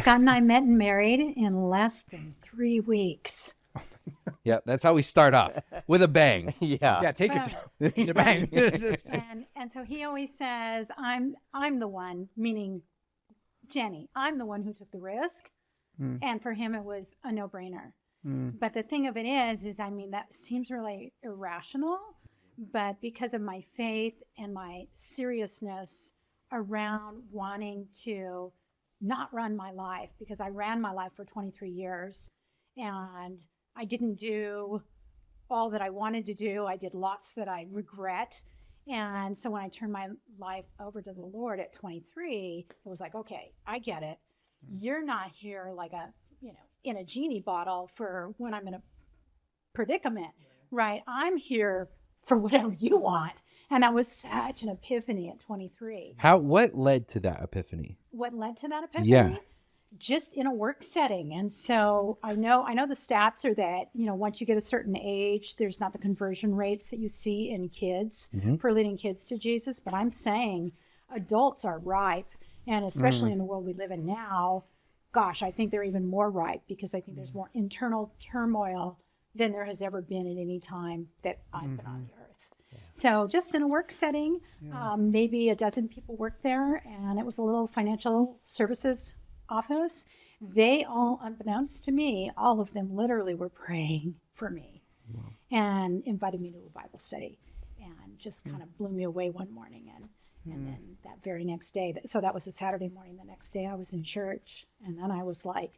Scott and I met and married in less than 3 weeks. Yeah, that's how we start off, with a bang. Yeah. Take your time. Your bang. And so he always says, I'm the one, meaning Jenny, I'm the one who took the risk. And for him, it was a no-brainer. But the thing of it is, I mean, that seems really irrational, but because of my faith and my seriousness around wanting to not run my life, because I ran my life for 23 years and I didn't do all that I wanted to do. I did lots that I regret. And so when I turned my life over to the Lord at 23, it was like, okay, I get it. You're not here like in a genie bottle for when I'm in a predicament, right? I'm here for whatever you want. And that was such an epiphany at 23. What led to that epiphany? What led to that epiphany? Yeah. Just in a work setting. And so I know the stats are that, once you get a certain age, there's not the conversion rates that you see in kids for leading kids to Jesus. But I'm saying adults are ripe. And especially in the world we live in now, gosh, I think they're even more ripe because I think there's more internal turmoil than there has ever been at any time that I've been on the earth. Yeah. So just in a work setting, maybe a dozen people worked there, and it was a little financial services office. They all, unbeknownst to me, all of them literally were praying for me and invited me to a Bible study and just kind of blew me away one morning. And then that very next day, so that was a Saturday morning, the next day I was in church, and then I was like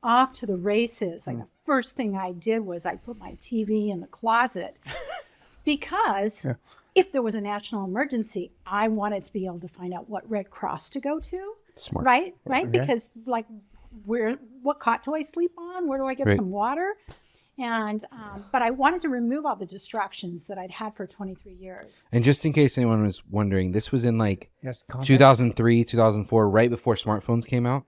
off to the races. Like the first thing I did was I put my TV in the closet because if there was a national emergency, I wanted to be able to find out what Red Cross to go to. Smart. Right? Okay. Because like what cot do I sleep on? Where do I get some water? And but I wanted to remove all the distractions that I'd had for 23 years. And just in case anyone was wondering, this was in Yes, 2003, 2004, right before smartphones came out.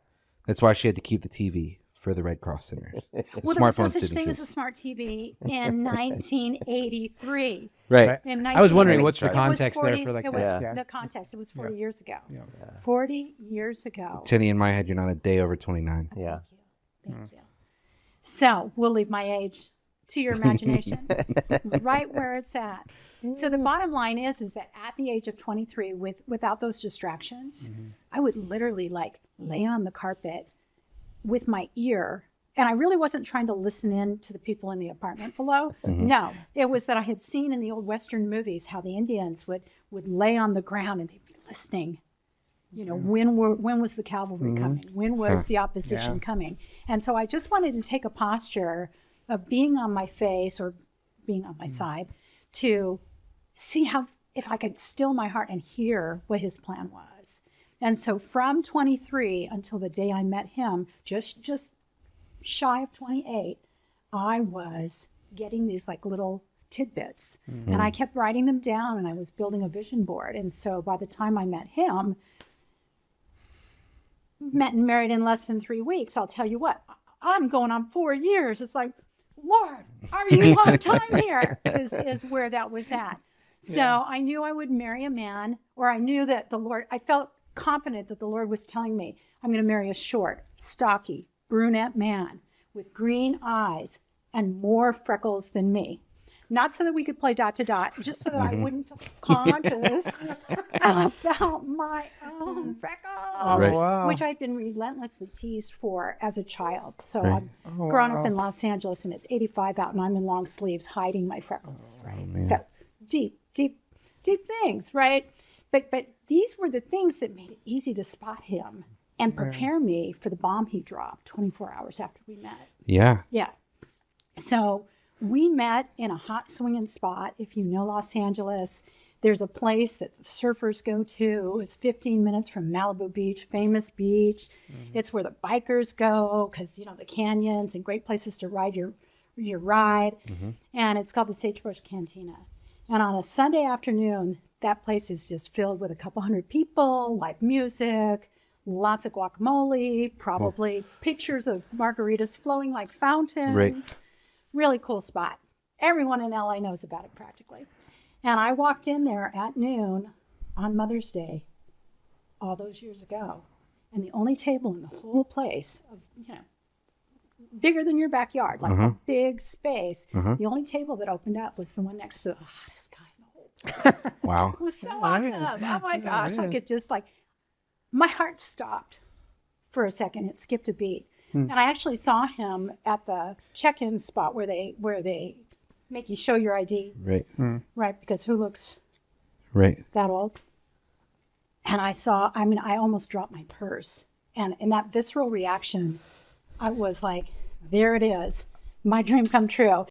That's why she had to keep the TV for the Red Cross centers. Well, there was no such thing as a smart TV in 1983. Right. I was wondering what's the It was context 40 there for like it was that. the context. It was 40 years ago. Yeah. 40 years ago. Jenny, in my head, you're not a day over 29. Yeah. Thank you. So we'll leave my age to your imagination, right where it's at. So the bottom line is that at the age of 23, without those distractions, I would literally like lay on the carpet with my ear. And I really wasn't trying to listen in to the people in the apartment below. No, it was that I had seen in the old Western movies how the Indians would lay on the ground and they'd be listening. When was the cavalry coming? When was the opposition coming? And so I just wanted to take a posture of being on my face or being on my side to see if I could still my heart and hear what his plan was. And so from 23 until the day I met him, just shy of 28, I was getting these like little tidbits. And I kept writing them down and I was building a vision board. And so by the time I met him, met and married in less than 3 weeks, I'll tell you what, I'm going on 4 years. It's like, Lord, are you on time here? Is where that was at. So I knew I would marry a man, or I knew that I felt confident that the Lord was telling me, I'm going to marry a short, stocky, brunette man with green eyes and more freckles than me. Not so that we could play dot to dot, just so that I wouldn't feel conscious about my own freckles, which I'd been relentlessly teased for as a child. So I've grown up in Los Angeles, and it's 85 out, and I'm in long sleeves hiding my freckles, right? So deep things, right? But these were the things that made it easy to spot him and prepare me for the bomb he dropped 24 hours after we met. Yeah. Yeah. So we met in a hot swinging spot. If you know Los Angeles, there's a place that the surfers go to. It's 15 minutes from Malibu Beach, famous beach. It's where the bikers go because, the canyons and great places to ride your ride. And it's called the Sagebrush Cantina. And on a Sunday afternoon, that place is just filled with a couple hundred people, live music, lots of guacamole, probably pictures of margaritas flowing like fountains. Right. Really cool spot. Everyone in LA knows about it practically. And I walked in there at noon on Mother's Day all those years ago. And the only table in the whole place, bigger than your backyard, like a big space, the only table that opened up was the one next to the hottest guy in the whole place. Wow. It was so awesome. Oh my gosh. I could just my heart stopped for a second. It skipped a beat. And I actually saw him at the check-in spot where they make you show your ID. Right. Right, because who looks Right. that old? And I almost dropped my purse. And in that visceral reaction, I was like, there it is. My dream come true.